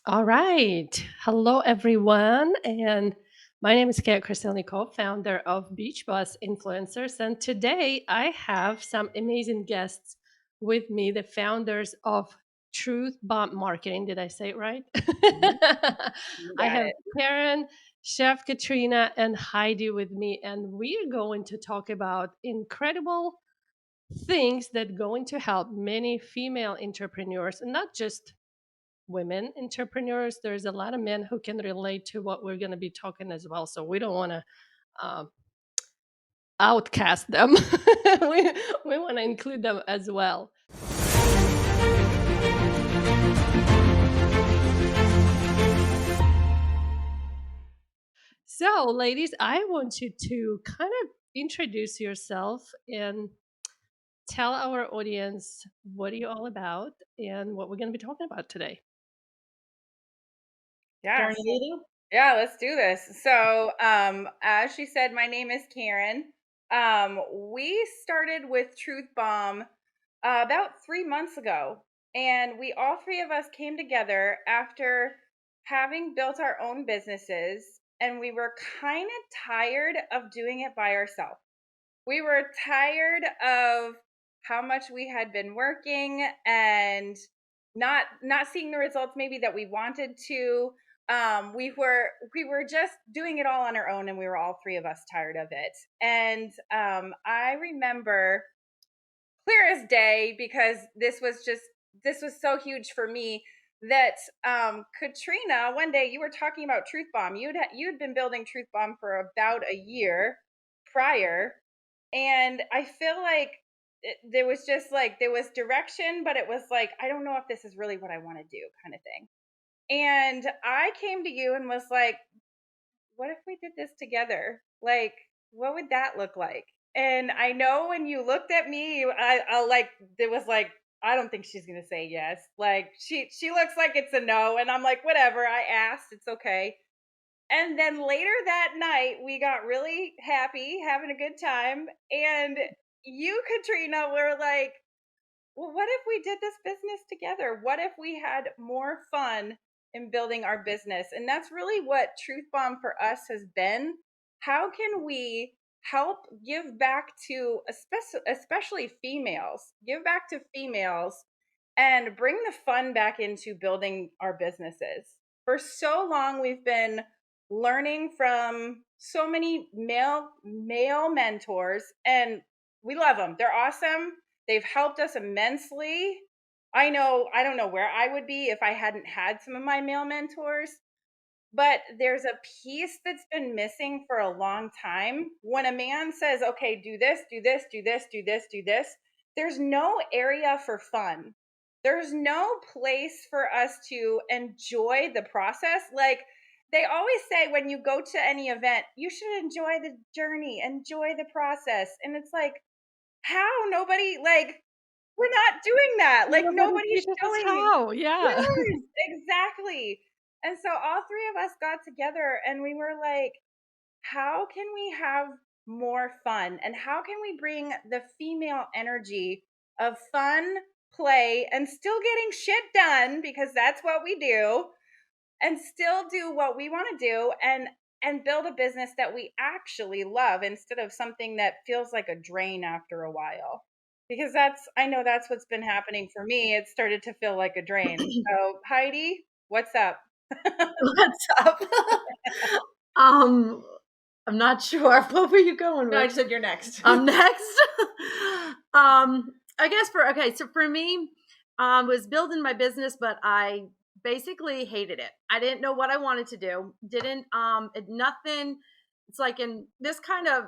All right. Hello, everyone. And my name is Kate Krasilnikov, founder of Beach Bus Influencers. And today I have some amazing guests with me, the founders of Truth Bomb Marketing. Did I say it right? Mhm. You I got have it. Karen, Chef Katrina, and Heidi with me. And we are going to talk about incredible things that going to help many female entrepreneurs, and not just women entrepreneurs. There's a lot of men who can relate to what we're going to be talking as well. So we don't want to uh, outcast them. we we want to include them as well. So, ladies, I want you to kind of introduce yourself and tell our audience what are you all about and what we're going to be talking about today. Yeah. Karen, you leading? Yeah, let's do this. As she said, my name is Karen. We started with Truth Bomb about 3 months ago, and we all three of us came together after having built our own businesses, and we were kind of tired of doing it by ourselves. We were tired of how much we had been working and not seeing the results maybe that we wanted to. We were just doing it all on our own, and we were all three of us tired of it. And I remember clear as day, because this was so huge for me, that Katrina, one day you were talking about Truth Bomb. You'd been building Truth Bomb for about a year prior, and I feel like there was just like there was direction, but it was like, I don't know if this is really what I want to do, kind of thing. And I came to you and was like, what if we did this together? Like, what would that look like? And I know when you looked at me, I like, it was like, I don't think she's gonna say yes. Like, she looks like it's a no, and I'm like, whatever. I asked, it's okay. And then later that night, we got really happy, having a good time. And you, Katrina, were like, well, what if we did this business together? What if we had more fun in building our business? And that's really what Truth Bomb for us has been. How can we help give back to especially females, give back to females and bring the fun back into building our businesses? For so long, we've been learning from so many male mentors, and we love them. They're awesome. They've helped us immensely. I don't know where I would be if I hadn't had some of my male mentors, but there's a piece that's been missing for a long time. When a man says, okay, do this, do this, do this, do this, do this, there's no area for fun. There's no place for us to enjoy the process. Like, they always say, when you go to any event, you should enjoy the journey, enjoy the process. And it's like, how? Nobody, like, we're not doing that. Like, Nobody nobody's teaches us showing. how. Yeah. Yes, exactly. And so all three of us got together and we were like, how can we have more fun? And how can we bring the female energy of fun, play, and still getting shit done, because that's what we do, and still do what we want to do, and build a business that we actually love, instead of something that feels like a drain after a while. Because I know that's what's been happening for me. It started to feel like a drain. So, Heidi, what's up? What's up? um, I'm not sure. What were you going No, I with? just said you're next. I'm next. I guess so for me, was building my business, but I basically hated it. I didn't know what I wanted to do. Didn't nothing. It's like, in this kind of,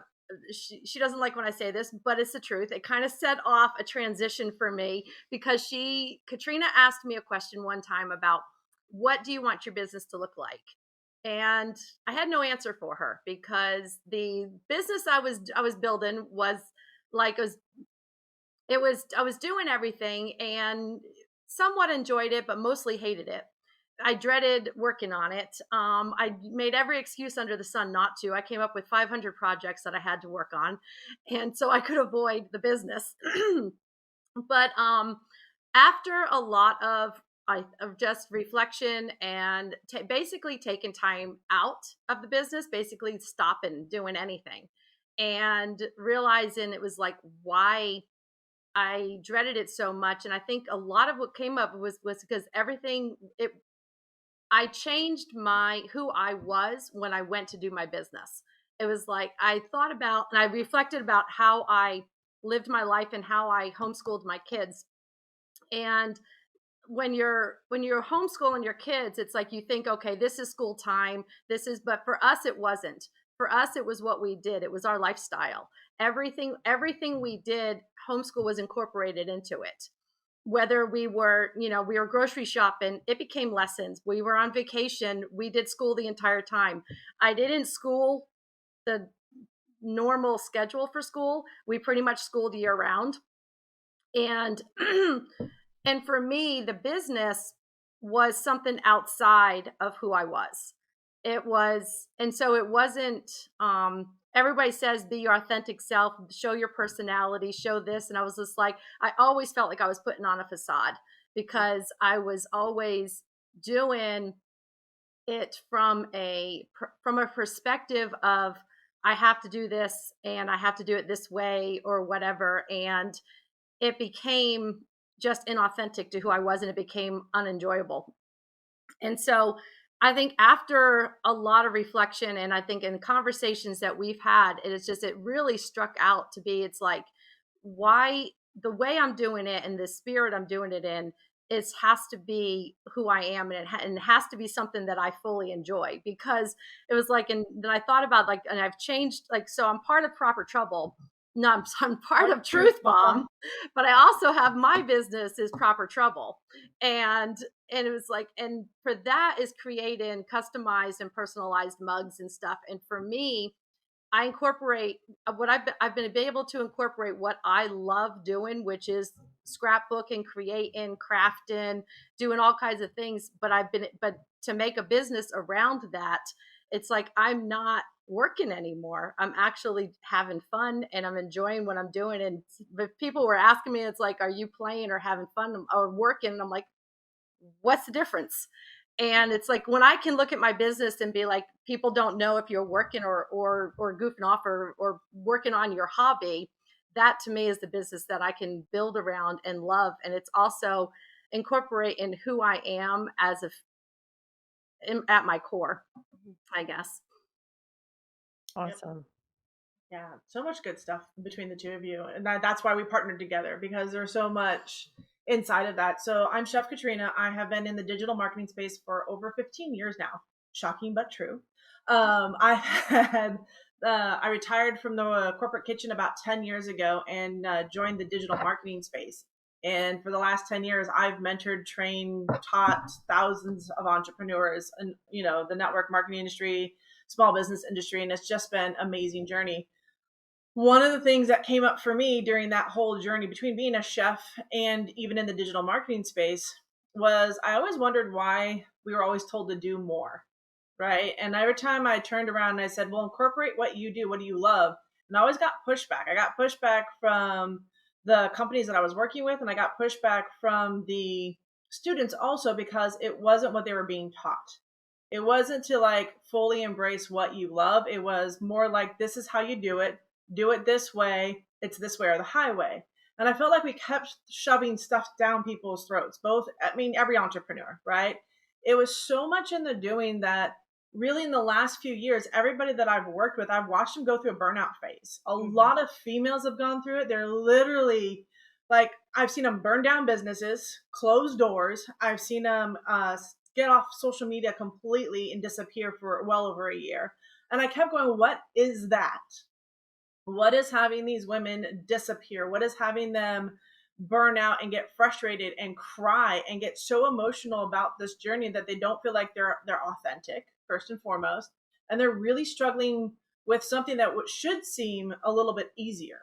she doesn't like when I say this, but it's the truth. It kind of set off a transition for me, because Katrina asked me a question one time about, what do you want your business to look like? And I had no answer for her, because the business I was building was like, I was doing everything and somewhat enjoyed it, but mostly hated it. I dreaded working on it. I made every excuse under the sun not to. I came up with 500 projects that I had to work on, and so I could avoid the business. But after a lot of of just reflection and basically taking time out of the business, basically stopping doing anything and realizing it was like why I dreaded it so much. And I think a lot of what came up was because everything it I changed my who I was when I went to do my business. It was like I thought about and I reflected about how I lived my life and how I homeschooled my kids. And when you're homeschooling your kids, it's like you think, okay, this is school time. But for us it wasn't. For us it was what we did. It was our lifestyle. Everything we did, homeschool was incorporated into it. Whether we were grocery shopping, it became lessons. We were on vacation, we did school the entire time. I didn't school the normal schedule for school. We pretty much schooled year round. And and for me, the business was something outside of who I was. It was, and so it wasn't, everybody says be your authentic self, show your personality, show this. And I was just like, I always felt like I was putting on a facade because I was always doing it from a perspective of I have to do this and I have to do it this way or whatever. And it became just inauthentic to who I was and it became unenjoyable. And so I think after a lot of reflection and I think in conversations that we've had, it really struck out to be it's like why the way I'm doing it and the spirit I'm doing it in is has to be who I am and it has to be something that I fully enjoy because it was like and then I thought about like and I've changed like so I'm part of Proper Trouble. No, I'm part of Truth Bomb, but I also have my business is Proper Trouble. And and it was like and for that is creating customized and personalized mugs and stuff. And for me, I incorporate what I've been able to incorporate what I love doing, which is scrapbooking, creating, crafting, doing all kinds of things. But to make a business around that, it's like I'm not working anymore. I'm actually having fun and I'm enjoying what I'm doing. And if people were asking me, it's like, are you playing or having fun or working? And I'm like, what's the difference? And it's like when I can look at my business and be like, people don't know if you're working or goofing off or working on your hobby. That to me is the business that I can build around and love. And it's also incorporate in who I am at my core, I guess. Yep. Awesome. Yeah, so much good stuff between the two of you, and that's why we partnered together because there's so much inside of that. So I'm Chef Katrina. I have been in the digital marketing space for over 15 years now. Shocking but true. I retired from the corporate kitchen about 10 years ago and joined the digital marketing space. And for the last 10 years, I've mentored, trained, taught thousands of entrepreneurs and the network marketing industry, small business industry, and it's just been an amazing journey. One of the things that came up for me during that whole journey between being a chef and even in the digital marketing space was I always wondered why we were always told to do more, right? And every time I turned around and I said, well, incorporate what you do, what do you love? And I always got pushback. I got pushback from the companies that I was working with, and I got pushback from the students also because it wasn't what they were being taught. It wasn't to like fully embrace what you love. It was more like, this is how you do it this way, it's this way or the highway. And I felt like we kept shoving stuff down people's throats, every entrepreneur, right? It was so much in the doing that really in the last few years, everybody that I've worked with, I've watched them go through a burnout phase. A lot of females have gone through it. They're literally like, I've seen them burn down businesses, close doors. I've seen them get off social media completely and disappear for well over a year. And I kept going, what is that? What is having these women disappear? What is having them burn out and get frustrated and cry and get so emotional about this journey that they don't feel like they're authentic, first and foremost, and they're really struggling with something that should seem a little bit easier,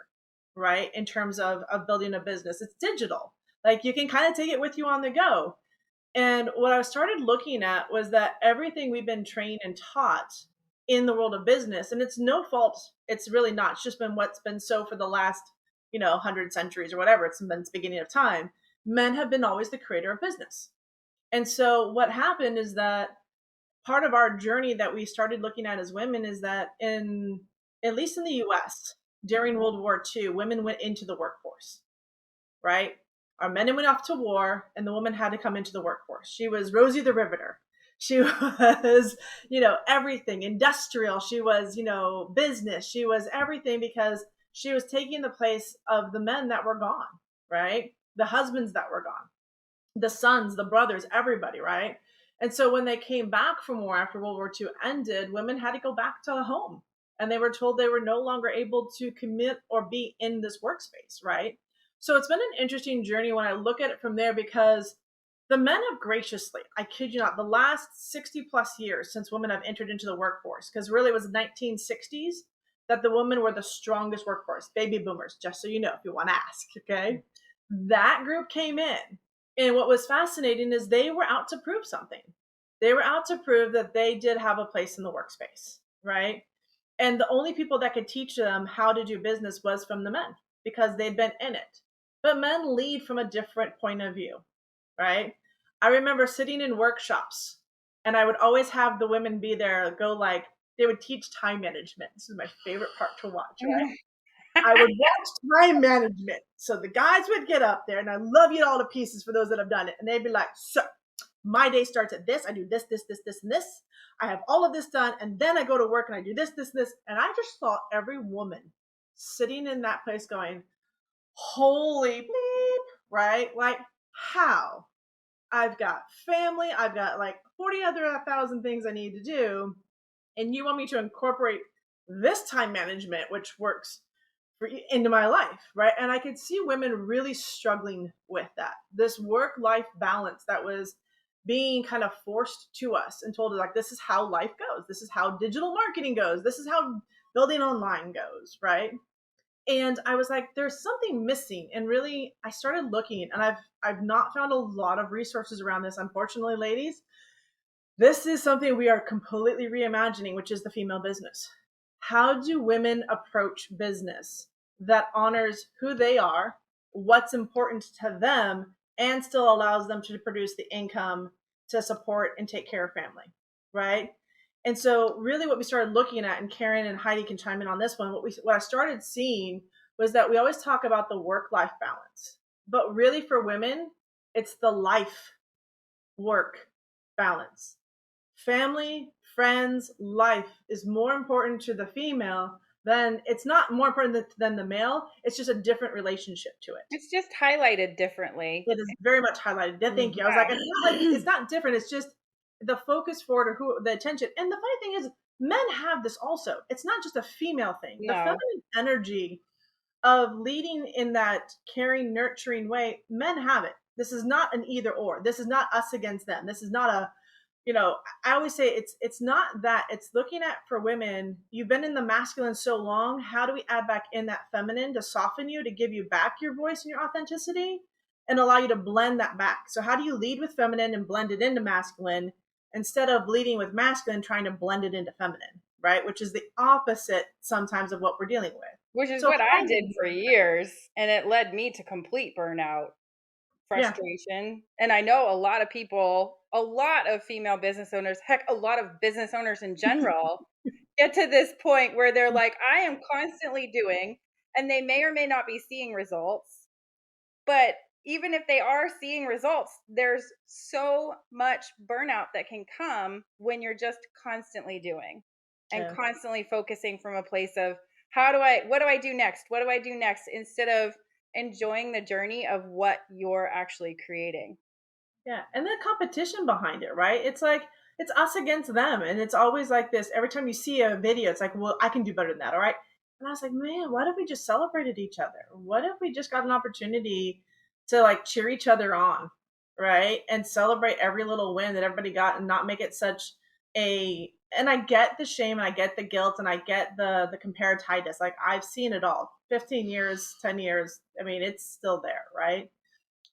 right? In terms of building a business. It's digital. Like you can kind of take it with you on the go. And what I started looking at was that everything we've been trained and taught in the world of business, and it's no fault, it's really not. It's just been what's been so for the last, 100 centuries or whatever. It's been the beginning of time. Men have been always the creator of business. And so what happened is that part of our journey that we started looking at as women is that at least in the US, during World War II, women went into the workforce, right? Our men went off to war and the woman had to come into the workforce. She was Rosie the Riveter. She was, everything industrial. She was, business. She was everything because she was taking the place of the men that were gone, right? The husbands that were gone, the sons, the brothers, everybody, right? And so when they came back from war after World War II ended, women had to go back to home and they were told they were no longer able to commit or be in this workspace, right? So it's been an interesting journey when I look at it from there because the men have graciously, I kid you not, the last 60 plus years since women have entered into the workforce, because really it was the 1960s that the women were the strongest workforce, baby boomers, just so you know, if you want to ask, okay? That group came in. And what was fascinating is they were out to prove something. They were out to prove that they did have a place in the workspace, right? And the only people that could teach them how to do business was from the men because they'd been in it. But men lead from a different point of view, right? I remember sitting in workshops and I would always have the women be there, they would teach time management. This is my favorite part to watch, right? I would watch time management. So the guys would get up there, and I love you all to pieces for those that have done it. And they'd be like, so my day starts at this. I do this, this, this, this, and this. I have all of this done. And then I go to work and I do this, this, this. And I just saw every woman sitting in that place going, holy bleep, right? Like, how? I've got family. I've got like 40 other 1,000 things I need to do. And you want me to incorporate this time management, which works into my life, right? And I could see women really struggling with that. This work-life balance that was being kind of forced to us and told us like, this is how life goes. This is how digital marketing goes. This is how building online goes, right? And I was like, there's something missing. And really, I started looking, and I've not found a lot of resources around this, unfortunately, ladies. This is something we are completely reimagining, which is the female business. How do women approach business that honors who they are, what's important to them, and still allows them to produce the income to support and take care of family, right? And so really what we started looking at, and Karen and Heidi can chime in on this one, what I started seeing was that we always talk about the work-life balance, but really for women, it's the life-work balance. Family, friends, life is more important to the female than it's not more important than the male. It's just a different relationship to it. It's just highlighted differently. It is very much highlighted. Thank you. I was like, it's not different. It's just the focus for it or who the attention. And the funny thing is, men have this also. It's not just a female thing. No. The feminine energy of leading in that caring, nurturing way, men have it. This is not an either or. This is not us against them. This is not a I always say it's not that. It's looking at, for women, you've been in the masculine so long, how do we add back in that feminine to soften you, to give you back your voice and your authenticity and allow you to blend that back? So how do you lead with feminine and blend it into masculine instead of leading with masculine trying to blend it into feminine, right? Which is the opposite sometimes of what we're dealing with. Which is So what I did for years, and it led me to complete burnout, frustration. And I know a lot of people, a lot of female business owners, heck, a lot of business owners in general, get to this point where they're like, I am constantly doing, and they may or may not be seeing results. But even if they are seeing results, there's so much burnout that can come when you're just constantly doing and constantly focusing from a place of what do I do next? What do I do next? Instead of enjoying the journey of what you're actually creating. Yeah. And the competition behind it, right? It's like, it's us against them. And it's always like this. Every time you see a video, it's like, well, I can do better than that. All right. And I was like, man, what if we just celebrated each other? What if we just got an opportunity to like cheer each other on, right? And celebrate every little win that everybody got and not make it such and I get the shame and I get the guilt and I get the comparatitis. Like I've seen it all. 15 years, 10 years. I mean, it's still there, right?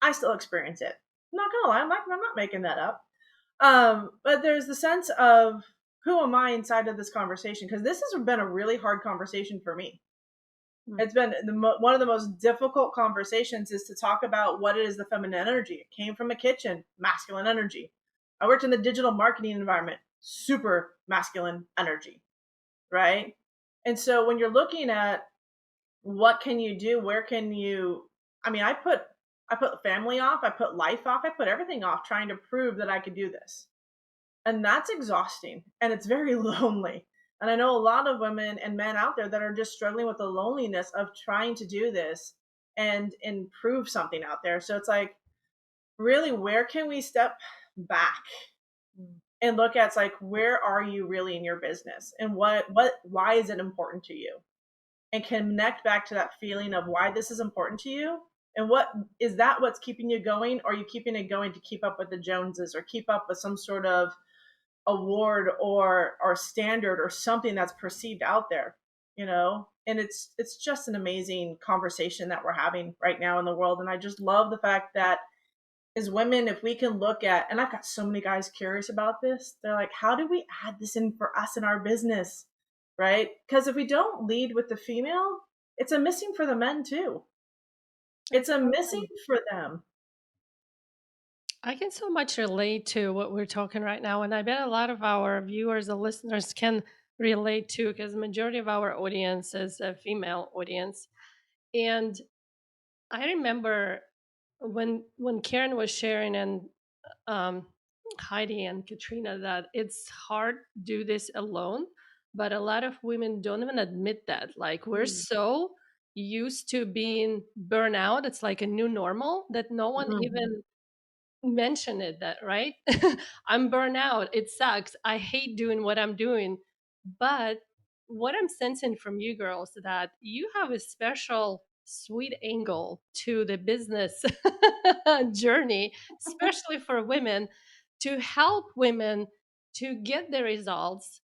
I still experience it. I'm not gonna lie, I'm not making that up. But there's the sense of who am I inside of this conversation? Because this has been a really hard conversation for me. It's been one of the most difficult conversations is to talk about what is the feminine energy. It came from a kitchen, masculine energy. I worked in the digital marketing environment, super masculine energy, right? And so when you're looking at what can you do, where can you, I mean, I put family off, I put life off, I put everything off trying to prove that I could do this. And that's exhausting and it's very lonely. And I know a lot of women and men out there that are just struggling with the loneliness of trying to do this and improve something out there. So it's like, really, where can we step back and look at, it's like, where are you really in your business, and why is it important to you, and connect back to that feeling of why this is important to you, and what is that, what's keeping you going, or are you keeping it going to keep up with the Joneses or keep up with some sort of award or standard or something that's perceived out there, and it's just an amazing conversation that we're having right now in the world. And I just love the fact that as women, if we can look at, and I've got so many guys curious about this, they're like, how do we add this in for us in our business, right? Because if we don't lead with the female, it's a missing for the men too. It's a missing for them. I can so much relate to what we're talking right now, and I bet a lot of our viewers and listeners can relate to, because the majority of our audience is a female audience. And I remember when Karen was sharing, and um, Heidi and Katrina, that it's hard to do this alone, but a lot of women don't even admit that. Like, we're so used to being burnout, it's like a new normal, that no one Mhm. even mention it, that right. I'm burnout, it sucks, I hate doing what I'm doing. But what I'm sensing from you girls, that you have a special sweet angle to the business journey, especially for women, to help women to get the results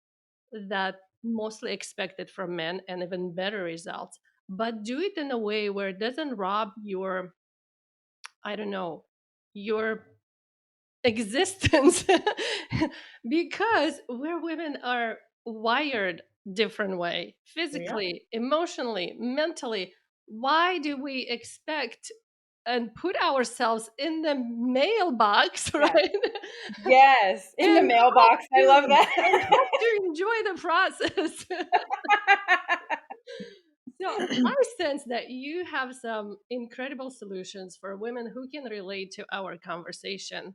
that mostly expected from men, and even better results, but do it in a way where it doesn't rob your, I don't know, your existence. Because we're women are wired different way, Yeah. physically, emotionally, mentally. Why do we expect and put ourselves in the mailbox, Yes. right? Yes. In the and hope mailbox. I love to and that. hope to enjoy the process. So I sense that you have some incredible solutions for women who can relate to our conversation,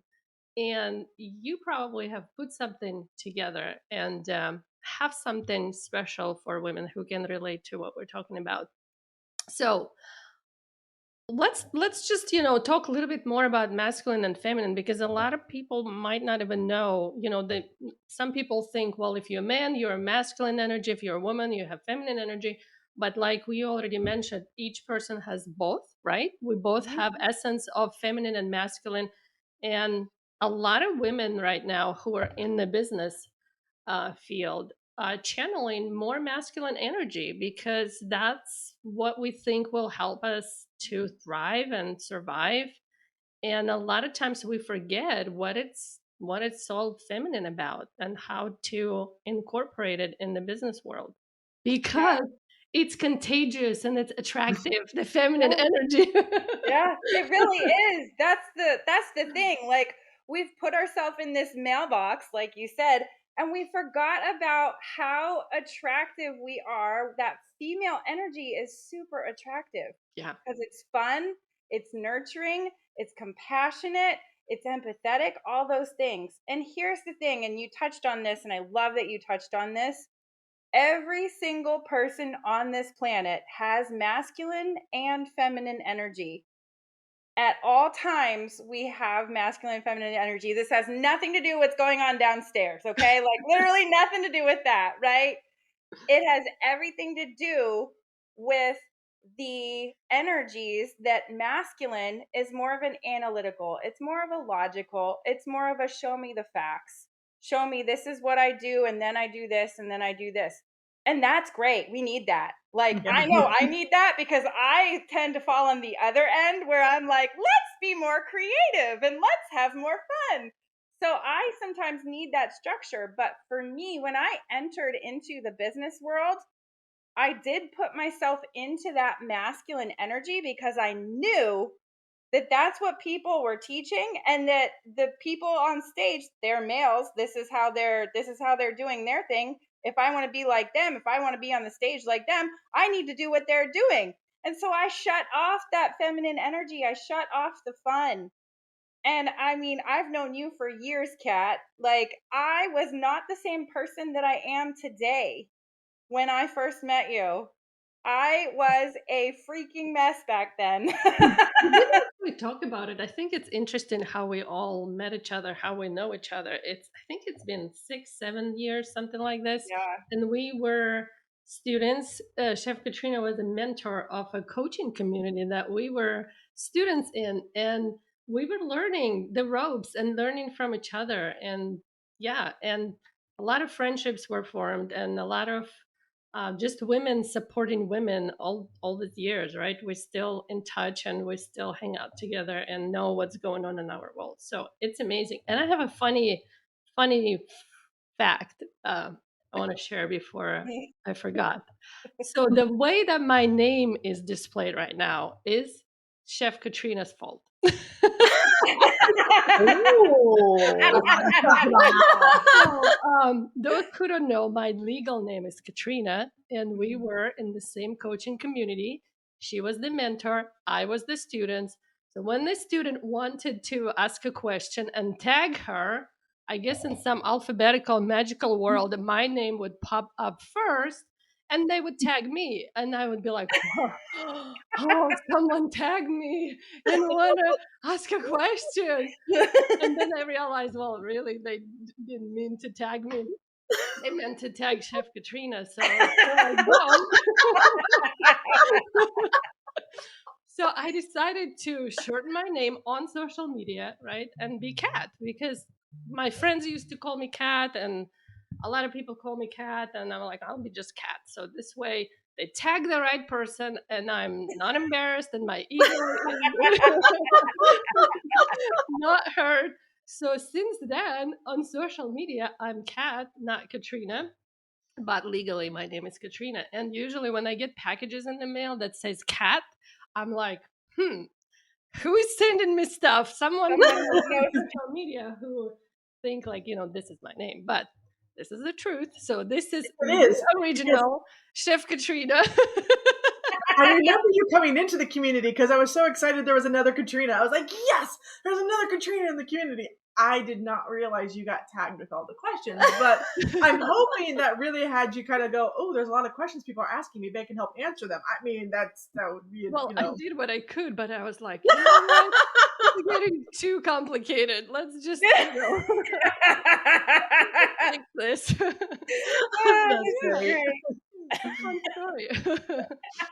and you probably have put something together, and have something special for women who can relate to what we're talking about. So let's just talk a little bit more about masculine and feminine, because a lot of people might not even know. That some people think, well, if you're a man, you're a masculine energy; if you're a woman, you have feminine energy. But like we already mentioned, each person has both, right? We both Mhm. have essence of feminine and masculine. And a lot of women right now who are in the business field, channeling more masculine energy, because that's what we think will help us to thrive and survive. And a lot of times we forget what it's all feminine about, and how to incorporate it in the business world, Yeah. because it's contagious and it's attractive, the feminine Yeah. energy. Yeah, it really is. That's the thing. Like, we've put ourselves in this mailbox, like you said, and we forgot about how attractive we are. That female energy is super attractive Yeah. because it's fun, it's nurturing, it's compassionate, it's empathetic, all those things. And here's the thing, and you touched on this, and I love that you touched on this. Every single person on this planet has masculine and feminine energy. At all times, we have masculine and feminine energy. This has nothing to do with what's going on downstairs, okay? Like, literally nothing to do with that, right? It has everything to do with the energies. That masculine is more of an analytical, it's more of a logical, it's more of a show me the facts, show me this is what I do, and then I do this, and then I do this. And that's great, we need that. Like, Yeah. I know I need that, because I tend to fall on the other end where I'm like, let's be more creative and let's have more fun. So I sometimes need that structure. But for me, when I entered into the business world, I did put myself into that masculine energy because I knew that that's what people were teaching, and that the people on stage, they're males, this is how they're doing their thing. If I want to be like them, if I want to be on the stage like them, I need to do what they're doing. And so I shut off that feminine energy. I shut off the fun. And I mean, I've known you for years, Kat. Like, I was not the same person that I am today when I first met you. I was a freaking mess back then. We didn't actually talk about it. I think it's interesting how we all met each other, how we know each other. I think it's been 6, 7 years, something like this. Yeah. And we were students. Chef Katrina was a mentor of a coaching community that we were students in. And we were learning the ropes and learning from each other. And yeah, and a lot of friendships were formed and a lot of just women supporting women all these years, right? We're still in touch and we still hang out together and know what's going on in our world. So it's amazing. And I have a funny fact I want to share before I forgot. So the way that my name is displayed right now is Chef Katrina's fault. Ooh. Wow. So, those who don't know, my legal name is Katrina, and we were in the same coaching community. She was the mentor, I was the student. So when the student wanted to ask a question and tag her, I guess in some alphabetical magical world, my name would pop up first, and they would tag me, and I would be like, "Whoa, oh, someone tag me and want to ask a question." And then I realized, well, really, they didn't mean to tag me. They meant to tag Chef Katrina. So there I go. So I decided to shorten my name on social media, right, and be Kat because my friends used to call me Kat, and a lot of people call me Kat, and I'm like, I'll be just Kat. So this way, they tag the right person, and I'm not embarrassed, and my ego is not hurt. So since then, on social media, I'm Kat, not Katrina, but legally my name is Katrina. And usually when I get packages in the mail that says Kat, I'm like, hmm, who is sending me stuff? Someone Someone on who knows. social media who think like, this is my name, but this is the truth. So this is It the is. Yes. original Chef Katrina. I remember you coming into the community because I was so excited there was another Katrina. I was like, yes, there's another Katrina in the community. I did not realize you got tagged with all the questions, but I'm hoping that really had you kind of go, oh, there's a lot of questions people are asking me. They can help answer them. I mean, that would be, Well, you I know. did what I could, but I was like, you know what? It's getting too complicated. Let's just, fix this. That's This is great. great. It's a fun story.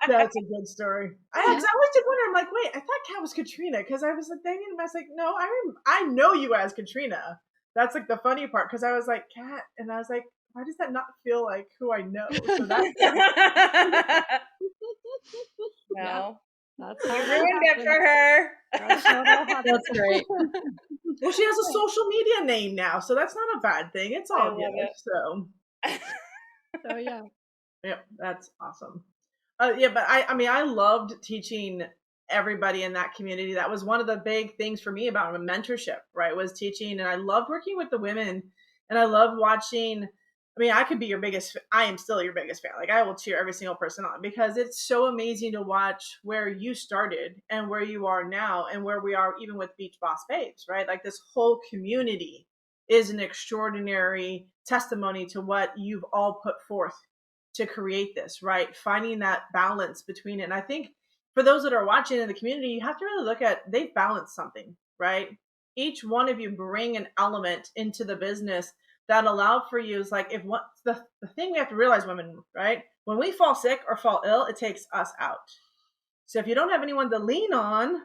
That's a good story. I always did wonder. I'm like, wait, I thought Kat was Katrina because I was like thinking, I was like, no, I know you as Katrina. That's like the funny part because I was like Kat, and I was like, why does that not feel like who I know? So that's Yeah, No, that's how you that ruined it for happened. her. That's how that happened. that's great. Well, she has a social media name now, so that's not a bad thing. It's I all good. love it. So So yeah. yeah, that's awesome. Yeah, but I mean, I loved teaching everybody in that community. That was one of the big things for me about a mentorship, right? Was teaching, and I loved working with the women, and I loved watching. I mean, I could be your biggest. I am still your biggest fan. Like I will cheer every single person on because it's so amazing to watch where you started and where you are now, and where we are even with Beach Boss Babes, right? Like this whole community is an extraordinary testimony to what you've all put forth to create this, right? Finding that balance between it. And I think for those that are watching in the community, you have to really look at they've balanced something, right? Each one of you bring an element into the business that allow for you is like if what the thing we have to realize, women, right? When we fall sick or fall ill, it takes us out. So if you don't have anyone to lean on,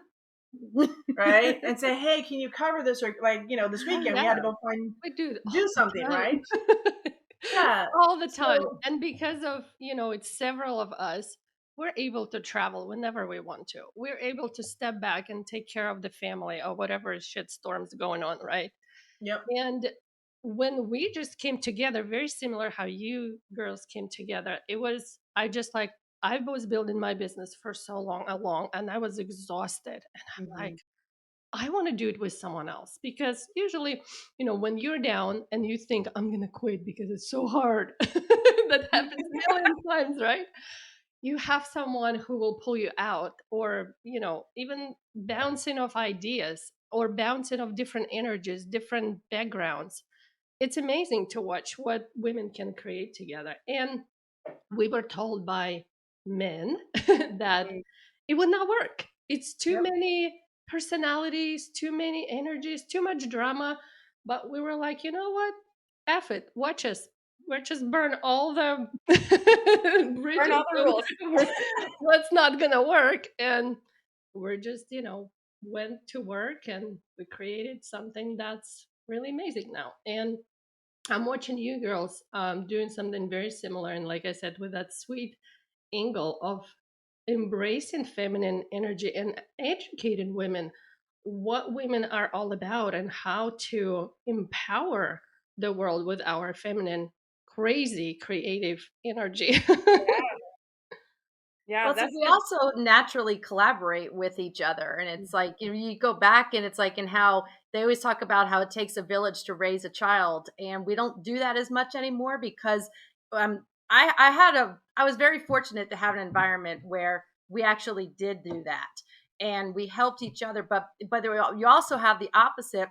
right, and say, hey, can you cover this? Or like, this weekend we Yeah, had to go find we do it do all the something, right? time. Yeah. All the time. So And because of, it's several of us, we're able to travel whenever we want to. We're able to step back and take care of the family or whatever shit storms going on, right? yep. And when we just came together, very similar how you girls came together, it was, I just like, I was building my business for so long, and I was exhausted. And I'm like, Mhm. I want to do it with someone else, because usually, when you're down and you think I'm going to quit because it's so hard, that happens a million times, right? You have someone who will pull you out, or, even bouncing off ideas or bouncing off different energies, different backgrounds. It's amazing to watch what women can create together. And we were told by men that Mm. it would not work. It's too Yep. many personalities, too many energies, too much drama. But we were like, you know what? F it. Watch us. We're just burn all the Burn bridges all the rules. of what's not gonna work. And we're just, went to work, and we created something that's really amazing now. And I'm watching you girls doing something very similar. And like I said, with that sweet angle of embracing feminine energy and educating women what women are all about, and how to empower the world with our feminine, crazy, creative energy. Yeah, yeah, Well, so that's we good. also naturally collaborate with each other. And it's like, you go back and it's like, in how they always talk about how it takes a village to raise a child. And we don't do that as much anymore because I was very fortunate to have an environment where we actually did do that. And we helped each other. You also have the opposite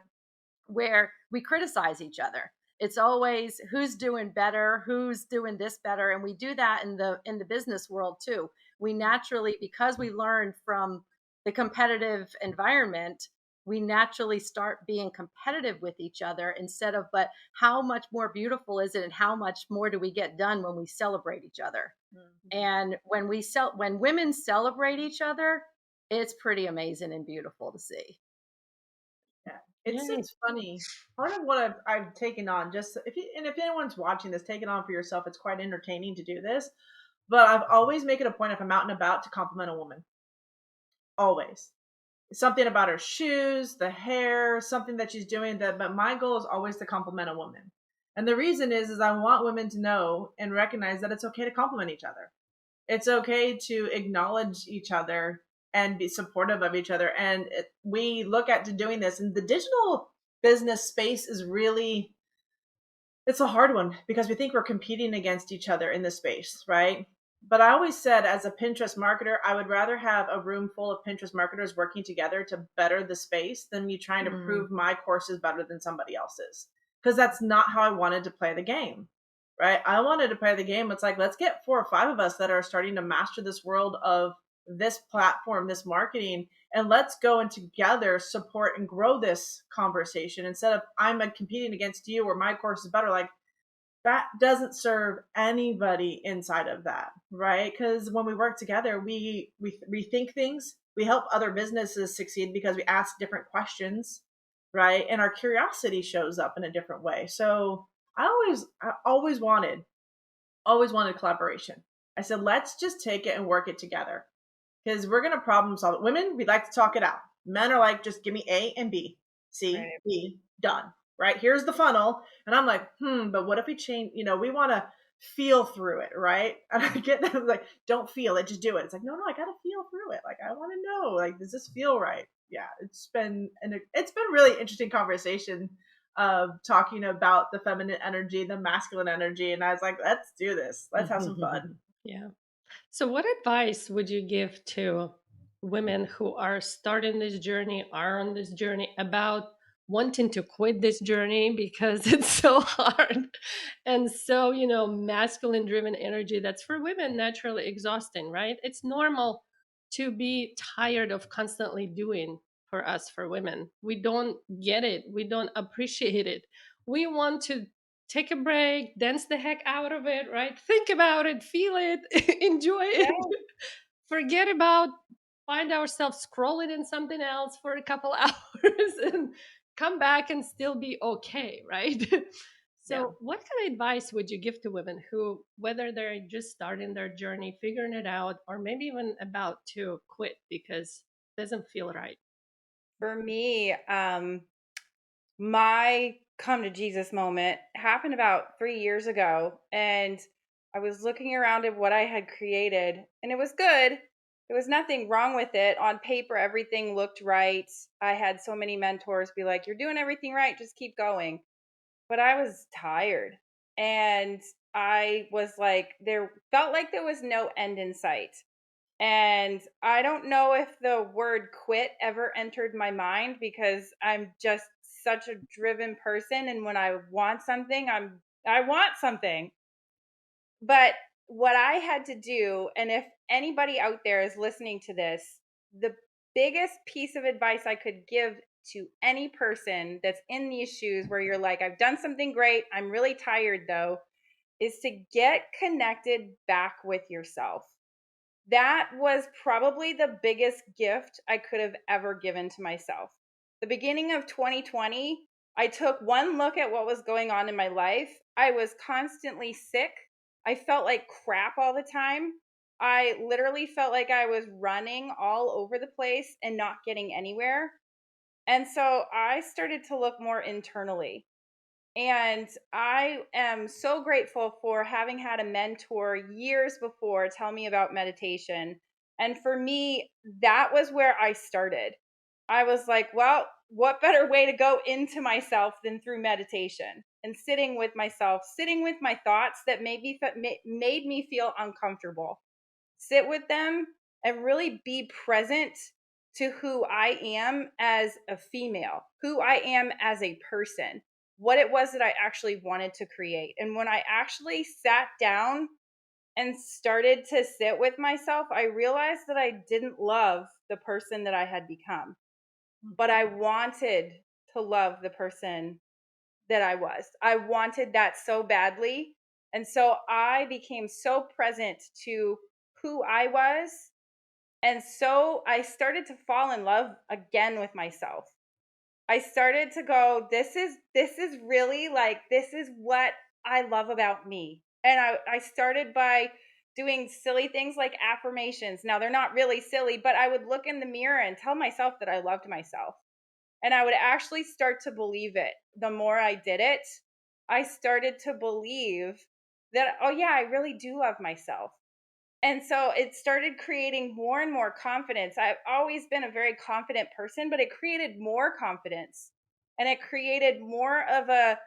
where we criticize each other. It's always who's doing better, who's doing this better, and we do that in the business world too. We naturally, because we learn from the competitive environment, we naturally start being competitive with each other instead of, but how much more beautiful is it and how much more do we get done when we celebrate each other? Mhm. And when women celebrate each other, it's pretty amazing and beautiful to see. Yeah, Yay. it's funny. Part of what I've taken on, just if anyone's watching this, take it on for yourself. It's quite entertaining to do this, but I've always make it a point if I'm out and about to compliment a woman. Always something about her shoes, the hair, something that she's doing. That, but my goal is always to compliment a woman, and the reason is I want women to know and recognize that it's okay to compliment each other. It's okay to acknowledge each other and be supportive of each other. And we look at to doing this, and the digital business space is really, it's a hard one because we think we're competing against each other in this space, right? But I always said, as a Pinterest marketer, I would rather have a room full of Pinterest marketers working together to better the space than me trying to Mm. prove my course is better than somebody else's. Because that's not how I wanted to play the game, right? I wanted to play the game. It's like, let's get 4 or 5 of us that are starting to master this world of this platform, this marketing, and let's go and together support and grow this conversation instead of I'm competing against you or my course is better. Like, that doesn't serve anybody inside of that, right? Because when we work together, we rethink things. We help other businesses succeed because we ask different questions, right? And our curiosity shows up in a different way. So I always wanted collaboration. I said, let's just take it and work it together because we're going to problem solve it. Women, we like to talk it out. Men are like, just give me A and B, C, Right. D, done. Right? Here's the funnel. And I'm like, but what if we change? We want to feel through it, right? And I get that, like, don't feel it, just do it. It's like, no, I got to feel through it. Like, I want to know, like, does this feel right? Yeah, it's been really interesting conversation of talking about the feminine energy, the masculine energy. And I was like, let's do this. Let's have some fun. Yeah. So, what advice would you give to women who are starting this journey, are on this journey, about wanting to quit this journey because it's so hard and so, masculine driven energy that's for women naturally exhausting, right? It's normal to be tired of constantly doing for us, for women. We don't get it, we don't appreciate it. We want to take a break, dance the heck out of it, right? Think about it, feel it, enjoy it, Yeah, forget about, find ourselves scrolling in something else for a couple hours and come back and still be okay, right? Yeah. So, what kind of advice would you give to women who, whether they're just starting their journey, figuring it out, or maybe even about to quit because it doesn't feel right? for me, my come to Jesus moment happened about 3 years ago. And I was looking around at what I had created, and it was good. There was nothing wrong with it. On paper, everything looked right. I had so many mentors be like, "You're doing everything right, just keep going." But I was tired. And I was like, there felt like there was no end in sight. And I don't know if the word quit ever entered my mind because I'm just such a driven person. And when I want something, I want something. But what I had to do, and if anybody out there is listening to this, the biggest piece of advice I could give to any person that's in these shoes where you're like, I've done something great, I'm really tired though, is to get connected back with yourself. That was probably the biggest gift I could have ever given to myself. The beginning of 2020, I took one look at what was going on in my life. I was constantly sick. I felt like crap all the time. I literally felt like I was running all over the place and not getting anywhere. And so I started to look more internally. And I am so grateful for having had a mentor years before tell me about meditation. And for me, that was where I started. I was like, well, what better way to go into myself than through meditation and sitting with myself, sitting with my thoughts that made me feel uncomfortable. Sit with them and really be present to who I am as a female, who I am as a person, what it was that I actually wanted to create. And when I actually sat down and started to sit with myself, I realized that I didn't love the person that I had become, but I wanted to love the person that I was. I wanted that so badly. And so I became so present to who I was. And so I started to fall in love again with myself. I started to go, this is really like, this is what I love about me. And I started by doing silly things like affirmations. Now they're not really silly, but I would look in the mirror and tell myself that I loved myself. And I would actually start to believe it. The more I did it, I started to believe that, oh yeah, I really do love myself. And so it started creating more and more confidence. I've always been a very confident person, but it created more confidence, and it created more of a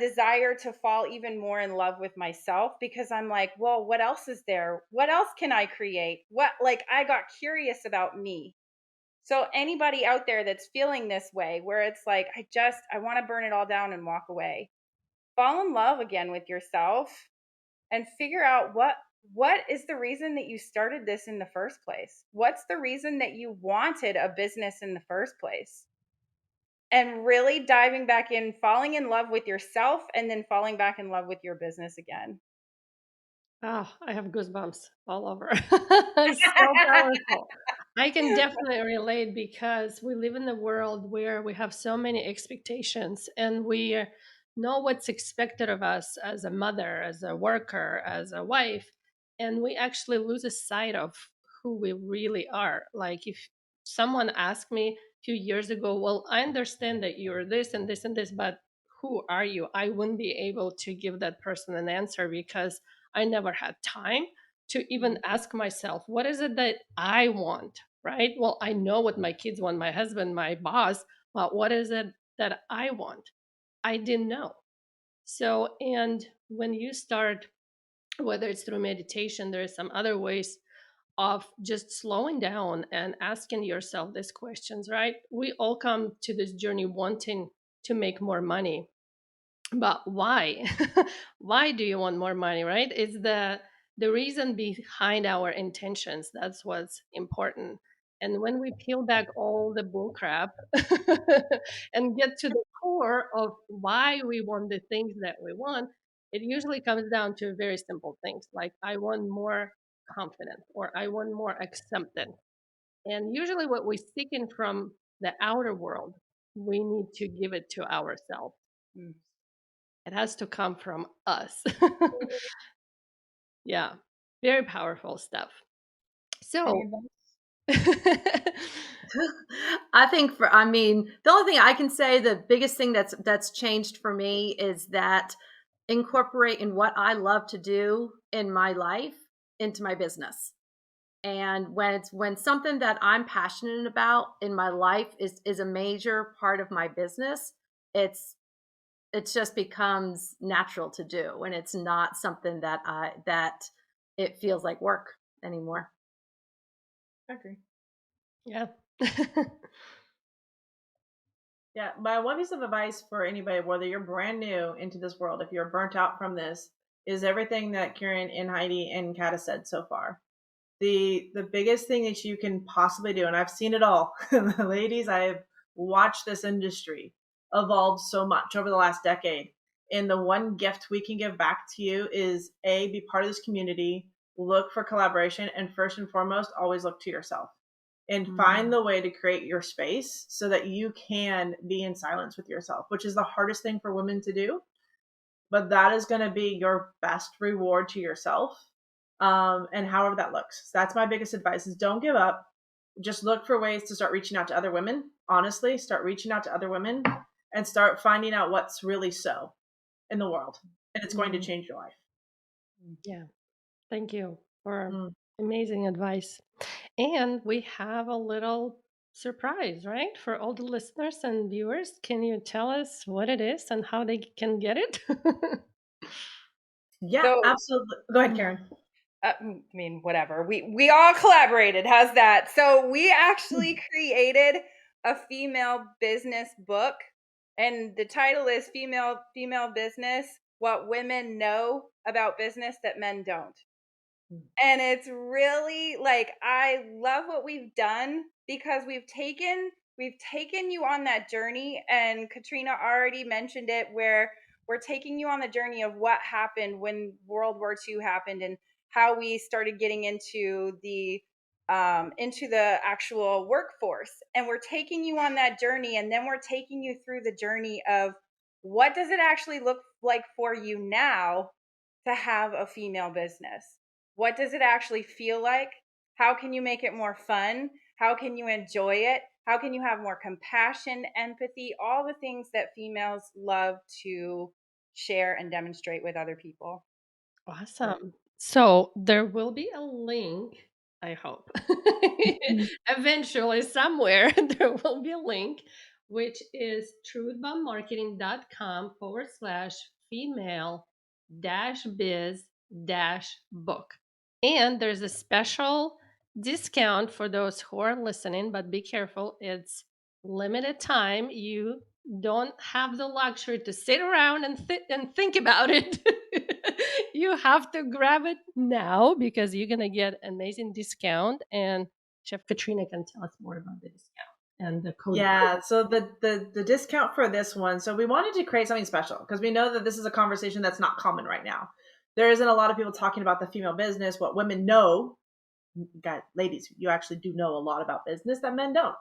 desire to fall even more in love with myself, because I'm like, well, what else is there? What else can I create? What, like, I got curious about me. So anybody out there that's feeling this way, where it's like, I want to burn it all down and walk away. Fall in love again with yourself and figure out what is the reason that you started this in the first place? What's the reason that you wanted a business in the first place? And really diving back in, falling in love with yourself, and then falling back in love with your business again. Oh, I have goosebumps all over. It's so powerful. I can definitely relate because we live in a world where we have so many expectations and we know what's expected of us as a mother, as a worker, as a wife, and we actually lose a sight of who we really are. Like if someone asked me a few years ago, well, I understand that you're this and this and this, but who are you? I wouldn't be able to give that person an answer because I never had time to even ask myself, what is it that I want? Right? Well, I know what my kids want, my husband, my boss, but what is it that I want? I didn't know. So, and when you start, whether it's through meditation, there are some other ways of just slowing down and asking yourself these questions, right? We all come to this journey wanting to make more money, but why? Why do you want more money, right? It's the reason behind our intentions. That's what's important. And when we peel back all the bull crap and get to the core of why we want the things that we want, it usually comes down to very simple things like I want more confidence or I want more acceptance. And usually what we're seeking from the outer world, we need to give it to ourselves. Mm. It has to come from us. Yeah, very powerful stuff. Any So, advice? I think I mean, the only thing I can say, the biggest thing that's changed for me is that incorporating what I love to do in my life into my business. And when something that I'm passionate about in my life is a major part of my business, it's it just becomes natural to do, and it's not something that it feels like work anymore. I agree. Yeah. Yeah, my one piece of advice for anybody, whether you're brand new into this world, if you're burnt out from this, is everything that Karen and Heidi and Kat has said so far. The biggest thing that you can possibly do, and I've seen it all, ladies, I've watched this industry evolve so much over the last decade. And the one gift we can give back to you is A, be part of this community, look for collaboration, and first and foremost, always look to yourself and find the way to create your space so that you can be in silence with yourself, which is the hardest thing for women to do. But that is going to be your best reward to yourself. And however that looks. So that's my biggest advice is don't give up. Just look for ways to start reaching out to other women. Honestly, start reaching out to other women and start finding out what's really so in the world. And it's going to change your life. Yeah. Thank you for Mm. amazing advice. And we have a little surprise, right? For all the listeners and viewers. Can you tell us what it is and how they can get it? Yeah, So, absolutely. Go ahead, Karen. I mean, whatever. We all collaborated. How's that? So we actually created a female business book, and the title is "Female Business: What Women Know About Business That Men Don't." And it's really like I love what we've done because we've taken you on that journey, and Katrina already mentioned it, where we're taking you on the journey of what happened when World War II happened and how we started getting into the actual workforce. And we're taking you on that journey, and then we're taking you through the journey of what does it actually look like for you now to have a female business. What does it actually feel like? How can you make it more fun? How can you enjoy it? How can you have more compassion, empathy, all the things that females love to share and demonstrate with other people? Awesome. So there will be a link, I hope. Eventually, somewhere, there will be a link, which is truthbombmarketing.com/female biz book. And there's a special discount for those who are listening, but be careful, it's limited time. You don't have the luxury to sit around and think about it. You have to grab it now because you're gonna get an amazing discount. And Chef Katrina can tell us more about the discount and the code. Yeah, so the discount for this one. So we wanted to create something special because we know that this is a conversation that's not common right now. There isn't a lot of people talking about the female business, what women know. God, ladies, you actually do know a lot about business that men don't,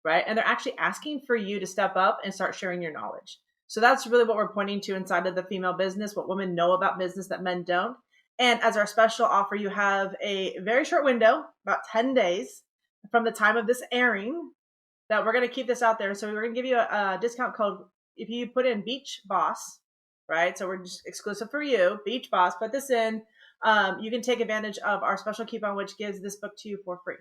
right? And they're actually asking for you to step up and start sharing your knowledge. So that's really what we're pointing to inside of the female business, what women know about business that men don't. And as our special offer, you have a very short window, about 10 days from the time of this airing, that we're going to keep this out there. So we're going to give you a discount code if you put in Beach Boss, right? So we're just exclusive for you, Beach Boss. Put this in. You can take advantage of our special coupon, which gives this book to you for free.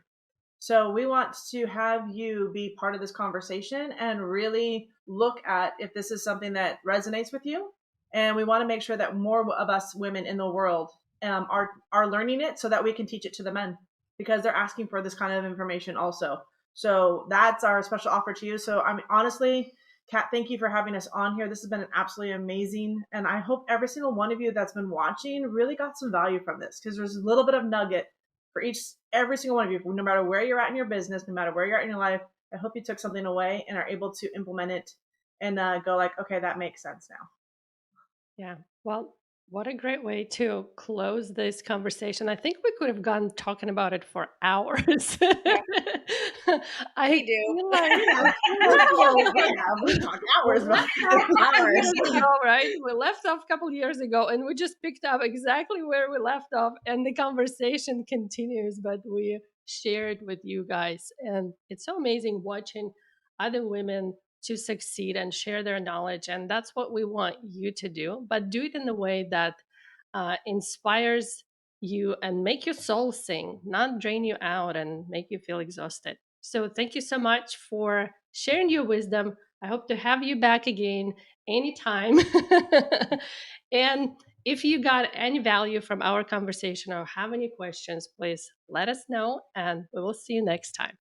So we want to have you be part of this conversation and really look at if this is something that resonates with you. And we want to make sure that more of us women in the world are learning it so that we can teach it to the men because they're asking for this kind of information also. So that's our special offer to you. So I mean, honestly, Kat, thank you for having us on here. This has been absolutely amazing. And I hope every single one of you that's been watching really got some value from this because there's a little bit of nugget for every single one of you, no matter where you're at in your business, no matter where you're at in your life. I hope you took something away and are able to implement it and go like, okay, that makes sense now. Yeah. Well, what a great way to close this conversation. I think we could have gone talking about it for hours. Yeah, I we do. feel like We talked we hours about left off a couple Hours. years ago, right? We left off a couple years ago and we just picked up exactly where we left off and the conversation continues, but we share it with you guys. And it's so amazing watching other women to succeed and share their knowledge. And that's what we want you to do, but do it in a way that inspires you and make your soul sing, not drain you out and make you feel exhausted. So thank you so much for sharing your wisdom. I hope to have you back again anytime. And if you got any value from our conversation or have any questions, please let us know, and we will see you next time.